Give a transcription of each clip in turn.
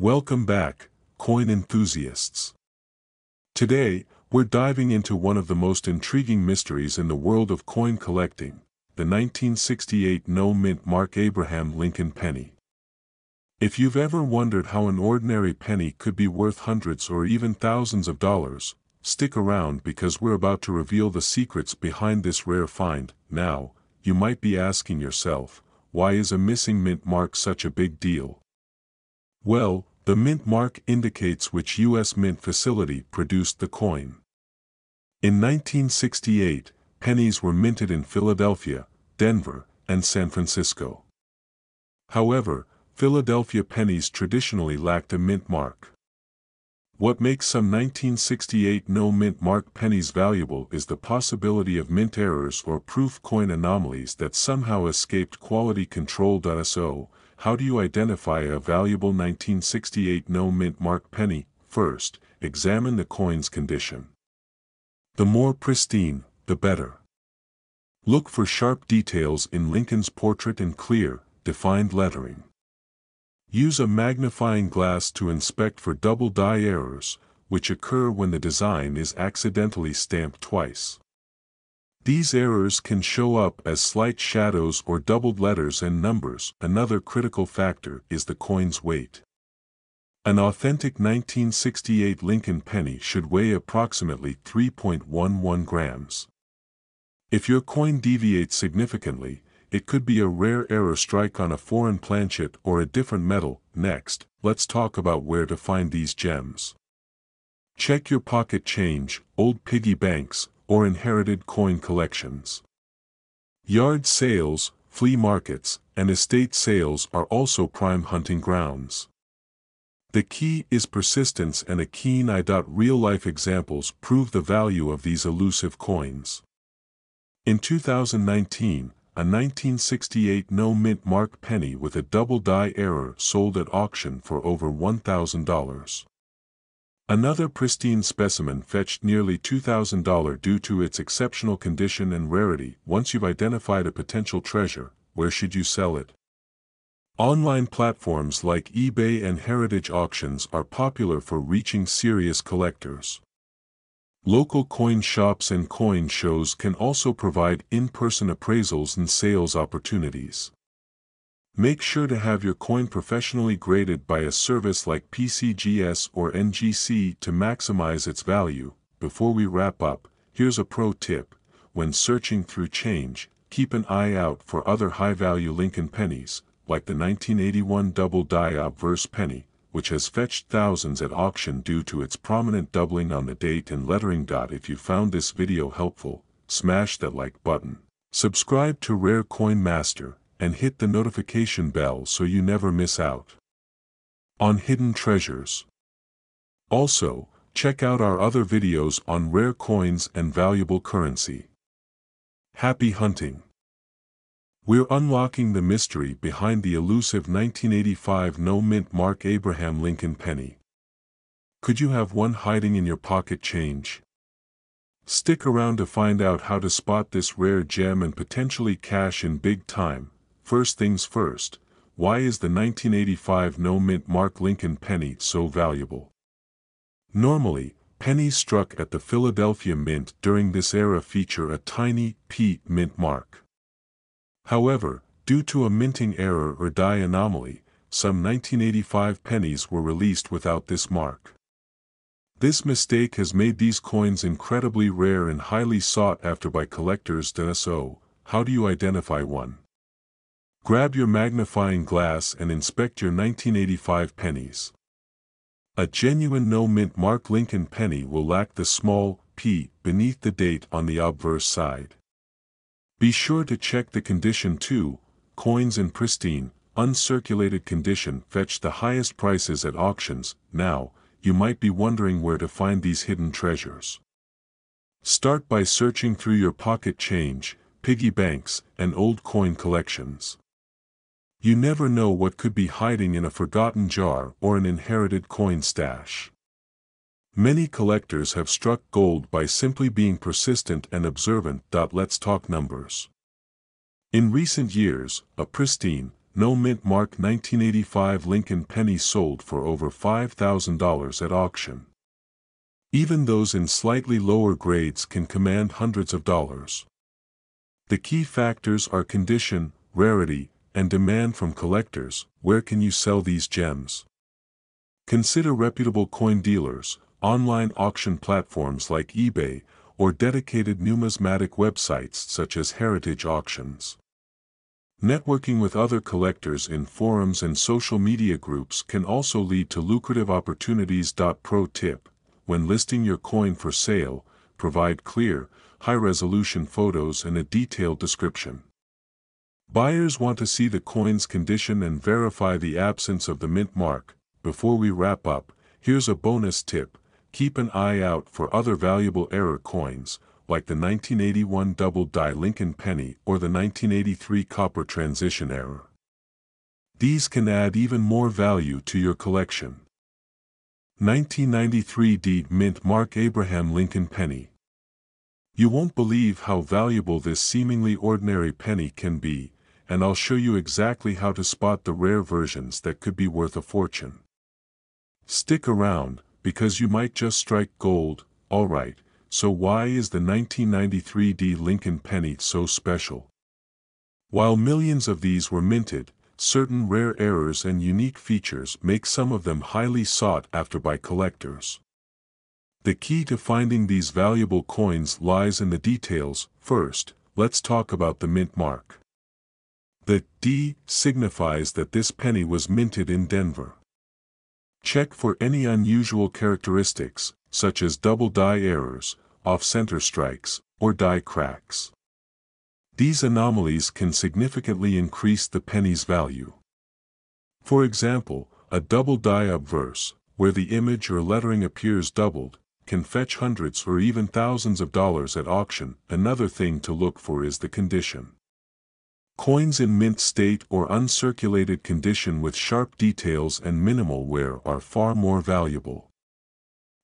Welcome back, coin enthusiasts. Today, we're diving into one of the most intriguing mysteries in the world of coin collecting, the 1968 no-mint Mark Abraham Lincoln penny. If you've ever wondered how an ordinary penny could be worth hundreds or even thousands of dollars, stick around because we're about to reveal the secrets behind this rare find. Now, you might be asking yourself, why is a missing mint mark such a big deal? Well, the mint mark indicates which U.S. mint facility produced the coin. In 1968, pennies were minted in Philadelphia, Denver, and San Francisco. However, Philadelphia pennies traditionally lacked a mint mark. What makes some 1968 no-mint mark pennies valuable is the possibility of mint errors or proof coin anomalies that somehow escaped quality control. So, how do you identify a valuable 1968 no-mint mark penny? First, examine the coin's condition. The more pristine, the better. Look for sharp details in Lincoln's portrait and clear, defined lettering. Use a magnifying glass to inspect for double die errors, which occur when the design is accidentally stamped twice. These errors can show up as slight shadows or doubled letters and numbers. Another critical factor is the coin's weight. An authentic 1968 Lincoln penny should weigh approximately 3.11 grams. If your coin deviates significantly, it could be a rare error strike on a foreign planchet or a different metal. Next, let's talk about where to find these gems. Check your pocket change, old piggy banks, or inherited coin collections. Yard sales, flea markets, and estate sales are also prime hunting grounds. The key is persistence and a keen eye. Real-life examples prove the value of these elusive coins. In 2019, a 1968 no-mint mark penny with a double die error sold at auction for over $1,000. Another pristine specimen fetched nearly $2,000 due to its exceptional condition and rarity. Once you've identified a potential treasure, where should you sell it? Online platforms like eBay and heritage auctions are popular for reaching serious collectors. Local coin shops and coin shows can also provide in-person appraisals and sales opportunities. Make sure to have your coin professionally graded by a service like PCGS or NGC to maximize its value. Before we wrap up, here's a pro tip. When searching through change, keep an eye out for other high-value Lincoln pennies, like the 1981 double-die obverse penny, which has fetched thousands at auction due to its prominent doubling on the date and lettering. If you found this video helpful, smash that like button, subscribe to Rare Coin Master, and hit the notification bell so you never miss out on hidden treasures. Also, check out our other videos on rare coins and valuable currency. Happy hunting! We're unlocking the mystery behind the elusive 1985 no-mint Mark Abraham Lincoln penny. Could you have one hiding in your pocket change? Stick around to find out how to spot this rare gem and potentially cash in big time. First things first, why is the 1985 no-mint Mark Lincoln penny so valuable? Normally, pennies struck at the Philadelphia Mint during this era feature a tiny P mint mark. However, due to a minting error or die anomaly, some 1985 pennies were released without this mark. This mistake has made these coins incredibly rare and highly sought after by collectors. So, how do you identify one? Grab your magnifying glass and inspect your 1985 pennies. A genuine no-mint Mark Lincoln penny will lack the small p beneath the date on the obverse side. Be sure to check the condition too. Coins in pristine, uncirculated condition fetch the highest prices at auctions. Now, you might be wondering where to find these hidden treasures. Start by searching through your pocket change, piggy banks, and old coin collections. You never know what could be hiding in a forgotten jar or an inherited coin stash. Many collectors have struck gold by simply being persistent and observant. Let's talk numbers. In recent years, a pristine, no mint mark 1985 Lincoln penny sold for over $5,000 at auction. Even those in slightly lower grades can command hundreds of dollars. The key factors are condition, rarity, and demand from collectors. Where can you sell these gems? Consider reputable coin dealers, online auction platforms like eBay, or dedicated numismatic websites such as Heritage Auctions. Networking with other collectors in forums and social media groups can also lead to lucrative opportunities. Pro tip: when listing your coin for sale, provide clear, high-resolution photos and a detailed description. Buyers want to see the coin's condition and verify the absence of the mint mark. Before we wrap up, here's a bonus tip: keep an eye out for other valuable error coins, like the 1981 double-die Lincoln penny or the 1983 copper transition error. These can add even more value to your collection. 1993 D Mint Mark Abraham Lincoln penny. You won't believe how valuable this seemingly ordinary penny can be, and I'll show you exactly how to spot the rare versions that could be worth a fortune. Stick around, because you might just strike gold. Alright, so why is the 1993 D Lincoln penny so special? While millions of these were minted, certain rare errors and unique features make some of them highly sought after by collectors. The key to finding these valuable coins lies in the details. First, let's talk about the mint mark. The D signifies that this penny was minted in Denver. Check for any unusual characteristics, such as double die errors, off-center strikes, or die cracks. These anomalies can significantly increase the penny's value. For example, a double die obverse, where the image or lettering appears doubled, can fetch hundreds or even thousands of dollars at auction. Another thing to look for is the condition. Coins in mint state or uncirculated condition with sharp details and minimal wear are far more valuable.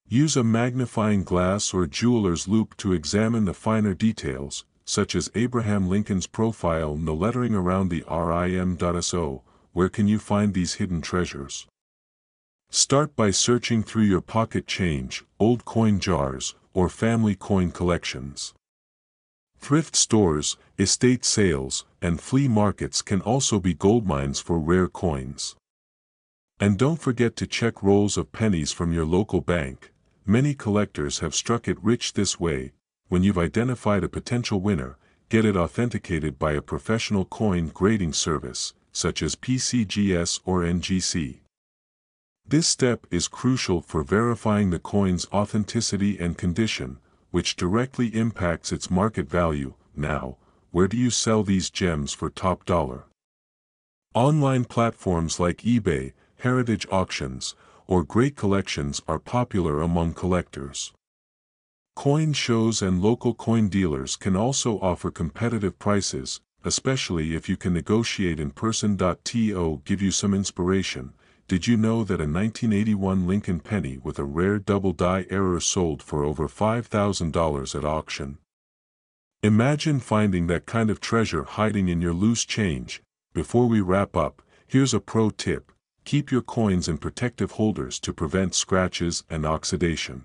Use a magnifying glass or jeweler's loupe to examine the finer details, such as Abraham Lincoln's profile and the lettering around the RIM.SO. Where can you find these hidden treasures? Start by searching through your pocket change, old coin jars, or family coin collections. Thrift stores, estate sales, and flea markets can also be goldmines for rare coins. And don't forget to check rolls of pennies from your local bank. Many collectors have struck it rich this way. When you've identified a potential winner, get it authenticated by a professional coin grading service, such as PCGS or NGC. This step is crucial for verifying the coin's authenticity and condition, which directly impacts its market value. Now, where do you sell these gems for top dollar? Online platforms like eBay, Heritage Auctions, or Great Collections are popular among collectors. Coin shows and local coin dealers can also offer competitive prices, especially if you can negotiate in person. To give you some inspiration, did you know that a 1981 Lincoln penny with a rare double die error sold for over $5,000 at auction? Imagine finding that kind of treasure hiding in your loose change. Before we wrap up, here's a pro tip: keep your coins in protective holders to prevent scratches and oxidation.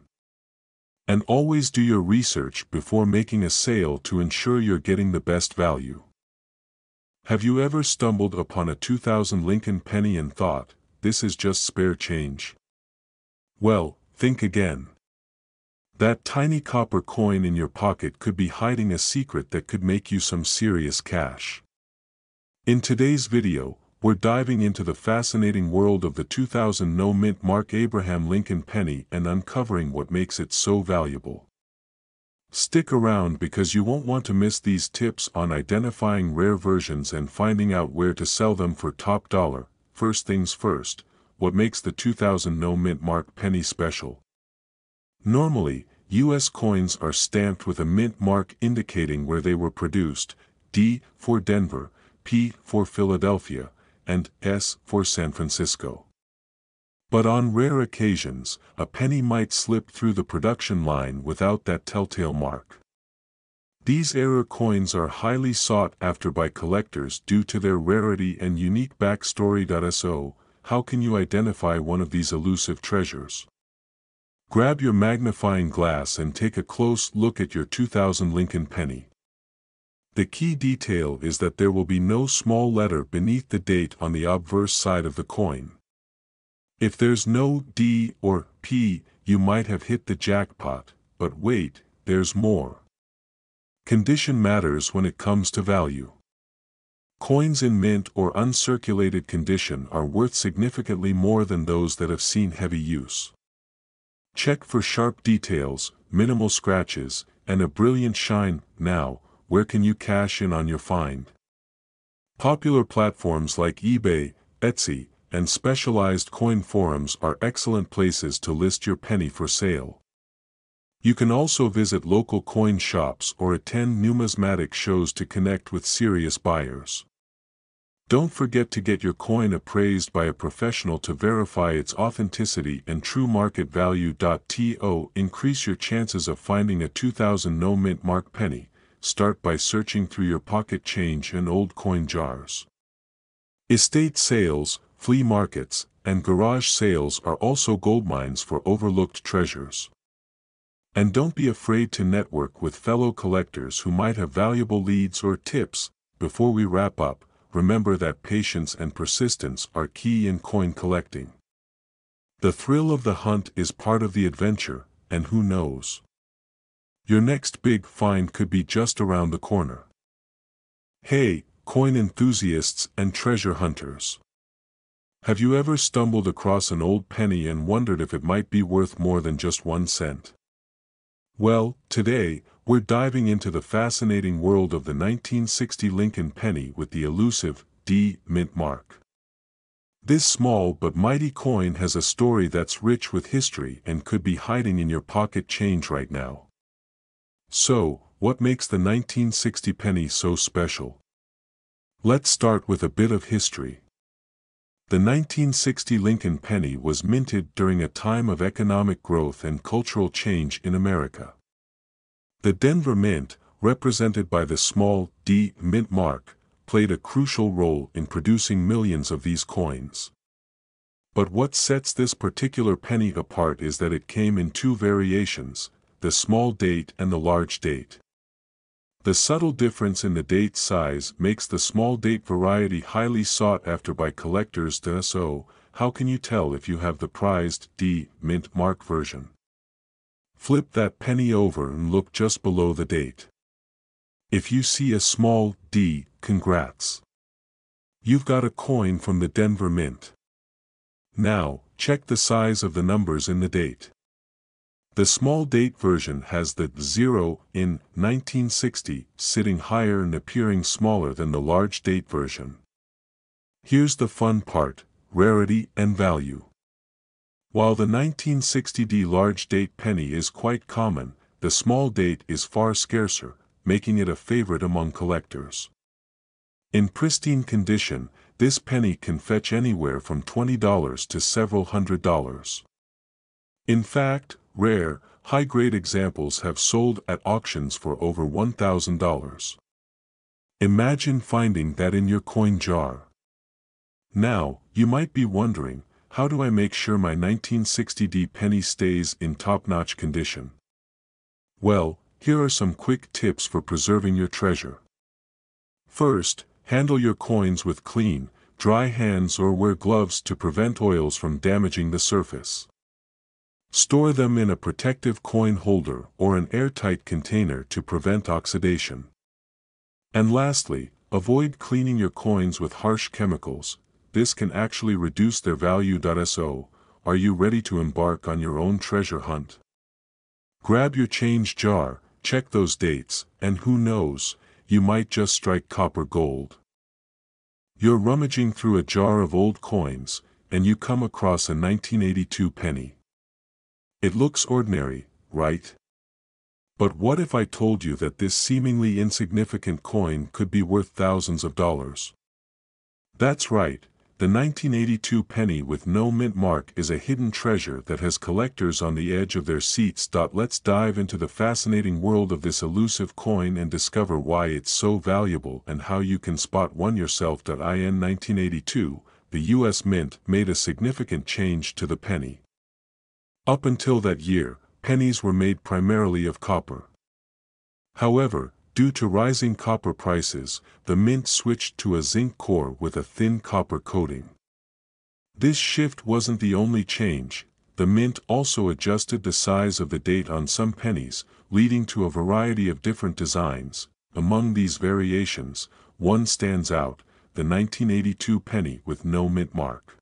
And always do your research before making a sale to ensure you're getting the best value. Have you ever stumbled upon a 2000 Lincoln penny and thought, this is just spare change? Well, think again. That tiny copper coin in your pocket could be hiding a secret that could make you some serious cash. In today's video, we're diving into the fascinating world of the 2000 no mint Mark Abraham Lincoln penny and uncovering what makes it so valuable. Stick around because you won't want to miss these tips on identifying rare versions and finding out where to sell them for top dollar. First things first, what makes the 2000 no mint Mark penny special? Normally, U.S. coins are stamped with a mint mark indicating where they were produced, D for Denver, P for Philadelphia, and S for San Francisco. But on rare occasions, a penny might slip through the production line without that telltale mark. These error coins are highly sought after by collectors due to their rarity and unique backstory. So, how can you identify one of these elusive treasures? Grab your magnifying glass and take a close look at your 2000 Lincoln penny. The key detail is that there will be no small letter beneath the date on the obverse side of the coin. If there's no D or P, you might have hit the jackpot, but wait, there's more. Condition matters when it comes to value. Coins in mint or uncirculated condition are worth significantly more than those that have seen heavy use. Check for sharp details, minimal scratches, and a brilliant shine. Now, where can you cash in on your find? Popular platforms like eBay, Etsy, and specialized coin forums are excellent places to list your penny for sale. You can also visit local coin shops or attend numismatic shows to connect with serious buyers. Don't forget to get your coin appraised by a professional to verify its authenticity and true market value. To increase your chances of finding a 2000 no mint mark penny, start by searching through your pocket change and old coin jars. Estate sales, flea markets, and garage sales are also goldmines for overlooked treasures. And don't be afraid to network with fellow collectors who might have valuable leads or tips. Before we wrap up, remember that patience and persistence are key in coin collecting. The thrill of the hunt is part of the adventure, and who knows? Your next big find could be just around the corner. Hey, coin enthusiasts and treasure hunters! Have you ever stumbled across an old penny and wondered if it might be worth more than just 1 cent? Well, today, we're diving into the fascinating world of the 1960 Lincoln penny with the elusive D mint mark. This small but mighty coin has a story that's rich with history and could be hiding in your pocket change right now. So, what makes the 1960 penny so special? Let's start with a bit of history. The 1960 Lincoln penny was minted during a time of economic growth and cultural change in America. The Denver Mint, represented by the small D mint mark, played a crucial role in producing millions of these coins. But what sets this particular penny apart is that it came in 2 variations, the small date and the large date. The subtle difference in the date size makes the small date variety highly sought after by collectors. So, how can you tell if you have the prized D mint mark version? Flip that penny over and look just below the date. If you see a small D, congrats. You've got a coin from the Denver Mint. Now, check the size of the numbers in the date. The small date version has the 0 in 1960 sitting higher and appearing smaller than the large date version. Here's the fun part: rarity and value. While the 1960 large date penny is quite common, the small date is far scarcer, making it a favorite among collectors. In pristine condition, this penny can fetch anywhere from $20 to several $100s. In fact, rare, high-grade examples have sold at auctions for over $1,000. Imagine finding that in your coin jar. Now, you might be wondering, how do I make sure my 1960 penny stays in top-notch condition? Well, here are some quick tips for preserving your treasure. First, handle your coins with clean, dry hands or wear gloves to prevent oils from damaging the surface. Store them in a protective coin holder or an airtight container to prevent oxidation. And lastly, avoid cleaning your coins with harsh chemicals. This can actually reduce their value. So, are you ready to embark on your own treasure hunt? Grab your change jar, check those dates, and who knows, you might just strike copper gold. You're rummaging through a jar of old coins, and you come across a 1982 penny. It looks ordinary, right? But what if I told you that this seemingly insignificant coin could be worth thousands of dollars? That's right, The 1982 penny with no mint mark is a hidden treasure that has collectors on the edge of their seats. Let's dive into the fascinating world of this elusive coin and discover why it's so valuable and how you can spot one yourself. In 1982, the U.S. Mint made a significant change to the penny. Up until that year, pennies were made primarily of copper. However, due to rising copper prices, the mint switched to a zinc core with a thin copper coating. This shift wasn't the only change. The mint also adjusted the size of the date on some pennies, leading to a variety of different designs. Among these variations, one stands out, the 1982 penny with no mint mark.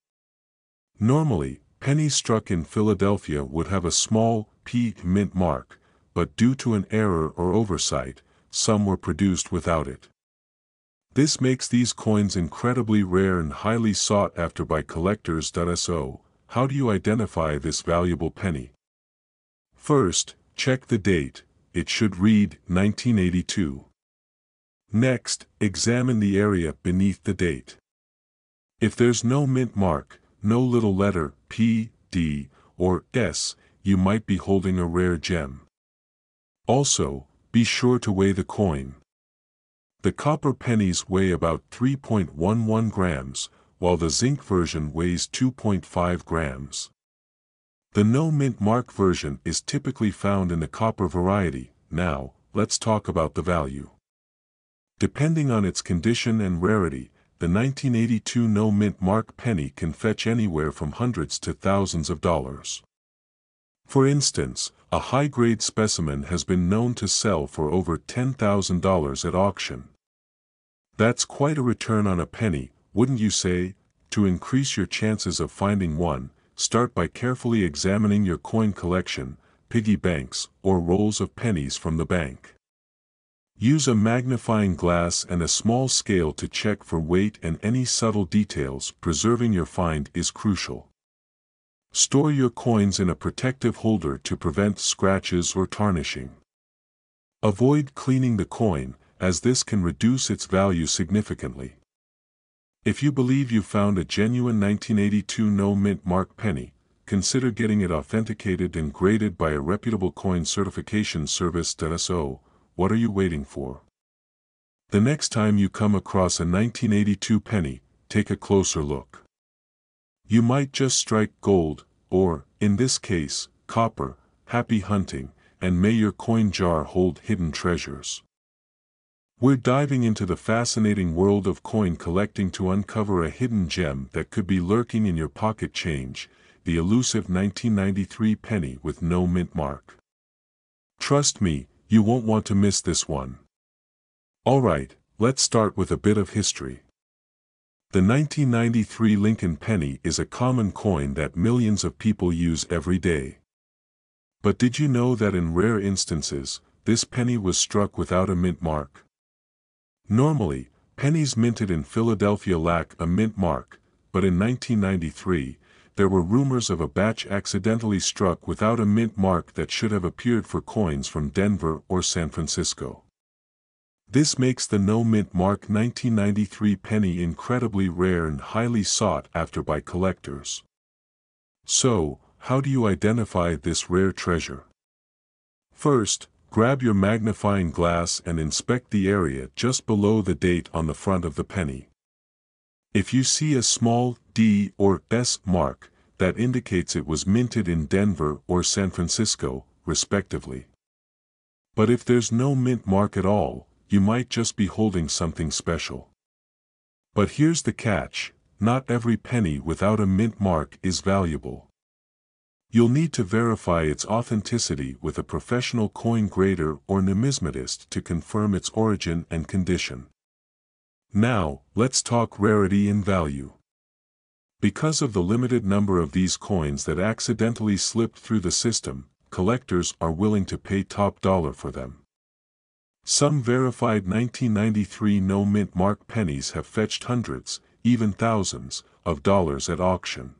Normally, pennies struck in Philadelphia would have a small P mint mark, but due to an error or oversight, some were produced without it. This makes these coins incredibly rare and highly sought after by collectors. So, how do you identify this valuable penny? First, check the date. It should read 1982. Next, examine the area beneath the date. If there's no mint mark, no little letter P, D, or S, you might be holding a rare gem. Also, be sure to weigh the coin. The copper pennies weigh about 3.11 grams, while the zinc version weighs 2.5 grams. The no mint mark version is typically found in the copper variety. Now, let's talk about the value. Depending on its condition and rarity, the 1982 no mint mark penny can fetch anywhere from hundreds to thousands of dollars. For instance, a high-grade specimen has been known to sell for over $10,000 at auction. That's quite a return on a penny, wouldn't you say? To increase your chances of finding one, start by carefully examining your coin collection, piggy banks, or rolls of pennies from the bank. Use a magnifying glass and a small scale to check for weight and any subtle details. Preserving your find is crucial. Store your coins in a protective holder to prevent scratches or tarnishing. Avoid cleaning the coin, as this can reduce its value significantly. If you believe you found a genuine 1982 no mint mark penny, consider getting it authenticated and graded by a reputable coin certification service. So, what are you waiting for? The next time you come across a 1982 penny, take a closer look. You might just strike gold, or, in this case, copper. Happy hunting, and may your coin jar hold hidden treasures. We're diving into the fascinating world of coin collecting to uncover a hidden gem that could be lurking in your pocket change, the elusive 1993 penny with no mint mark. Trust me, you won't want to miss this one. Alright, let's start with a bit of history. The 1993 Lincoln penny is a common coin that millions of people use every day. But did you know that in rare instances, this penny was struck without a mint mark? Normally, pennies minted in Philadelphia lack a mint mark, but in 1993, there were rumors of a batch accidentally struck without a mint mark that should have appeared for coins from Denver or San Francisco. This makes the no mint mark 1993 penny incredibly rare and highly sought after by collectors. So, how do you identify this rare treasure? First, grab your magnifying glass and inspect the area just below the date on the front of the penny. If you see a small D or S mark, that indicates it was minted in Denver or San Francisco, respectively. But if there's no mint mark at all, you might just be holding something special. But here's the catch, not every penny without a mint mark is valuable. You'll need to verify its authenticity with a professional coin grader or numismatist to confirm its origin and condition. Now, let's talk rarity and value. Because of the limited number of these coins that accidentally slipped through the system, collectors are willing to pay top dollar for them. Some verified 1993 no mint mark pennies have fetched hundreds, even thousands, of dollars at auction.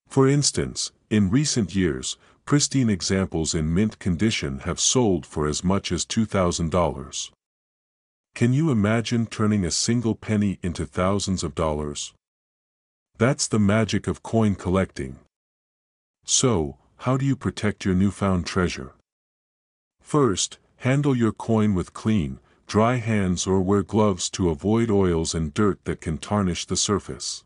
For instance, in recent years, pristine examples in mint condition have sold for as much as $2,000. Can you imagine turning a single penny into thousands of dollars? That's the magic of coin collecting. So, how do you protect your newfound treasure? First, handle your coin with clean, dry hands or wear gloves to avoid oils and dirt that can tarnish the surface.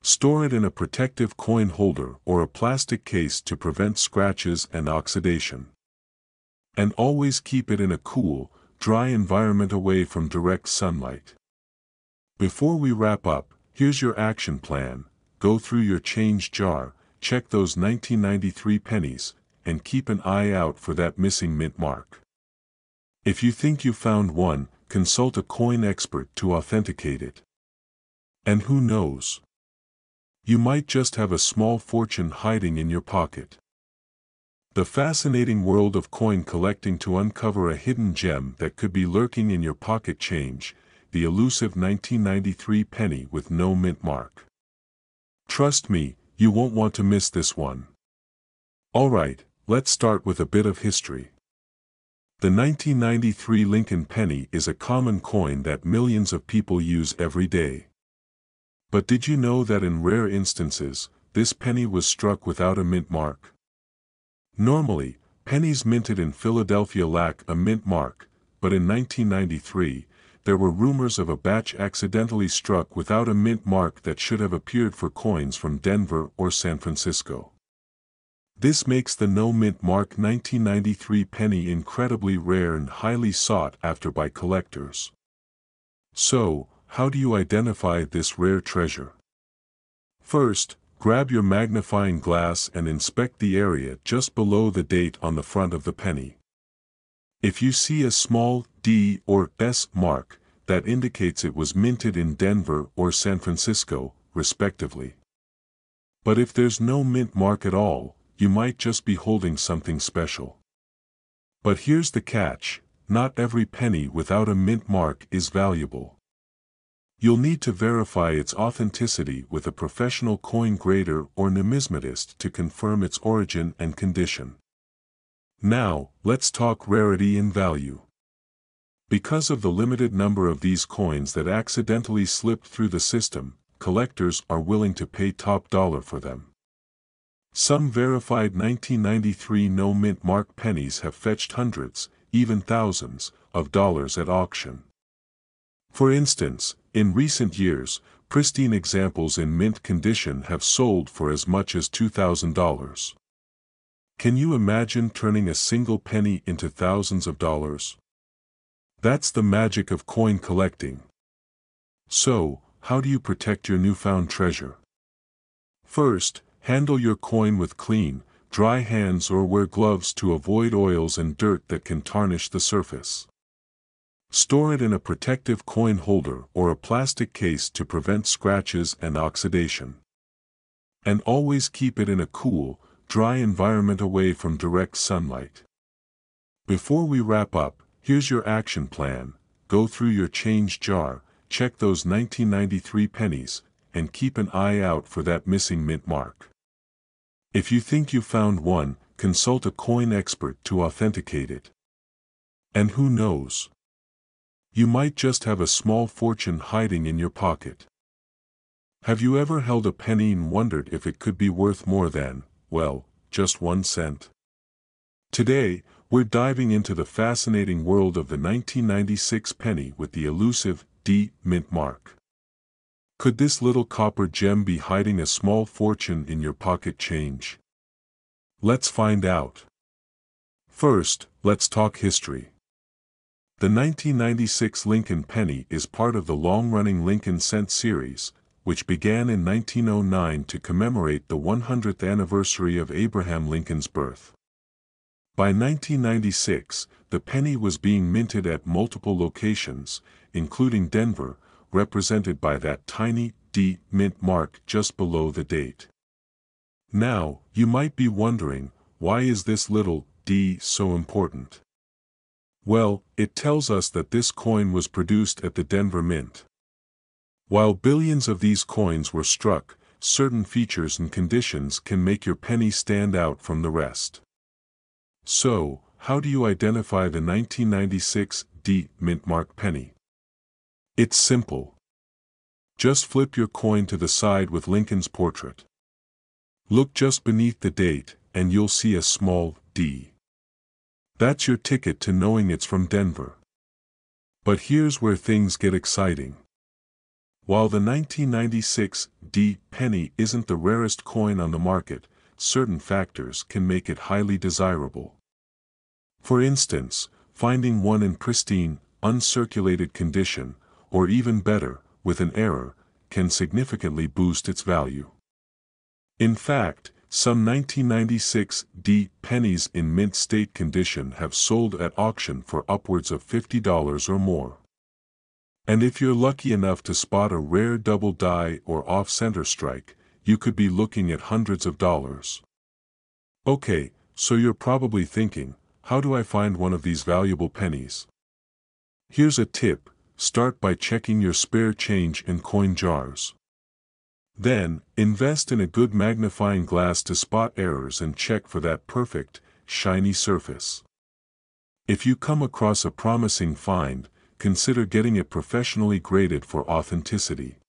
Store it in a protective coin holder or a plastic case to prevent scratches and oxidation. And always keep it in a cool, dry environment away from direct sunlight. Before we wrap up, here's your action plan. Go through your change jar, check those 1993 pennies, and keep an eye out for that missing mint mark. If you think you found one, consult a coin expert to authenticate it. And who knows? You might just have a small fortune hiding in your pocket. The fascinating world of coin collecting. To uncover a hidden gem that could be lurking in your pocket change, the elusive 1993 penny with no mint mark. Trust me, you won't want to miss this one. Alright, let's start with a bit of history. The 1993 Lincoln penny is a common coin that millions of people use every day. But did you know that in rare instances, this penny was struck without a mint mark? Normally, pennies minted in Philadelphia lack a mint mark, but in 1993, there were rumors of a batch accidentally struck without a mint mark that should have appeared for coins from Denver or San Francisco. This makes the no mint mark 1993 penny incredibly rare and highly sought after by collectors. So, how do you identify this rare treasure? First, grab your magnifying glass and inspect the area just below the date on the front of the penny. If you see a small D or S mark, that indicates it was minted in Denver or San Francisco, respectively. But if there's no mint mark at all, you might just be holding something special. But here's the catch: not every penny without a mint mark is valuable. You'll need to verify its authenticity with a professional coin grader or numismatist to confirm its origin and condition. Now, let's talk rarity and value. Because of the limited number of these coins that accidentally slipped through the system, collectors are willing to pay top dollar for them. Some verified 1993 no mint mark pennies have fetched hundreds, even thousands, of dollars at auction. For instance, in recent years, pristine examples in mint condition have sold for as much as $2,000. Can you imagine turning a single penny into thousands of dollars? That's the magic of coin collecting. So, how do you protect your newfound treasure? First, handle your coin with clean, dry hands or wear gloves to avoid oils and dirt that can tarnish the surface. Store it in a protective coin holder or a plastic case to prevent scratches and oxidation. And always keep it in a cool, dry environment away from direct sunlight. Before we wrap up, here's your action plan. Go through your change jar, check those 1993 pennies, and keep an eye out for that missing mint mark. If you think you found one, consult a coin expert to authenticate it. And who knows? You might just have a small fortune hiding in your pocket. Have you ever held a penny and wondered if it could be worth more than, well, just 1 cent? Today, we're diving into the fascinating world of the 1996 penny with the elusive D mint mark. Could this little copper gem be hiding a small fortune in your pocket change? Let's find out. First, let's talk history. The 1996 Lincoln penny is part of the long-running Lincoln cent series, which began in 1909 to commemorate the 100th anniversary of Abraham Lincoln's birth. By 1996, the penny was being minted at multiple locations, including Denver, represented by that tiny D mint mark just below the date. Now, you might be wondering, why is this little D so important? Well, it tells us that this coin was produced at the Denver Mint. While billions of these coins were struck, certain features and conditions can make your penny stand out from the rest. So, how do you identify the 1996 D mint mark penny? It's simple. Just flip your coin to the side with Lincoln's portrait. Look just beneath the date, and you'll see a small D. That's your ticket to knowing it's from Denver. But here's where things get exciting. While the 1996 D penny isn't the rarest coin on the market, certain factors can make it highly desirable. For instance, finding one in pristine, uncirculated condition, or even better, with an error, can significantly boost its value. In fact, some 1996 D pennies in mint state condition have sold at auction for upwards of $50 or more. And if you're lucky enough to spot a rare double die or off-center strike, you could be looking at hundreds of dollars. Okay, so you're probably thinking, how do I find one of these valuable pennies? Here's a tip: start by checking your spare change in coin jars. Then, invest in a good magnifying glass to spot errors and check for that perfect, shiny surface. If you come across a promising find, consider getting it professionally graded for authenticity.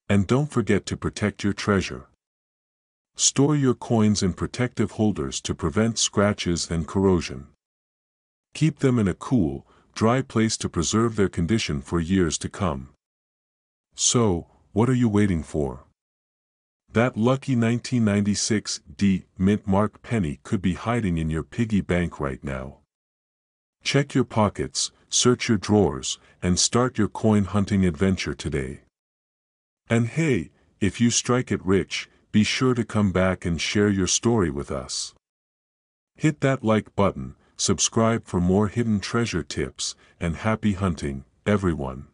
And don't forget to protect your treasure. Store your coins in protective holders to prevent scratches and corrosion. Keep them in a cool, dry place to preserve their condition for years to come. So, what are you waiting for? That lucky 1996 D mint mark penny could be hiding in your piggy bank right now. Check your pockets, search your drawers, and start your coin hunting adventure today. And hey, if you strike it rich, be sure to come back and share your story with us. Hit that like button, subscribe for more hidden treasure tips, and happy hunting, everyone.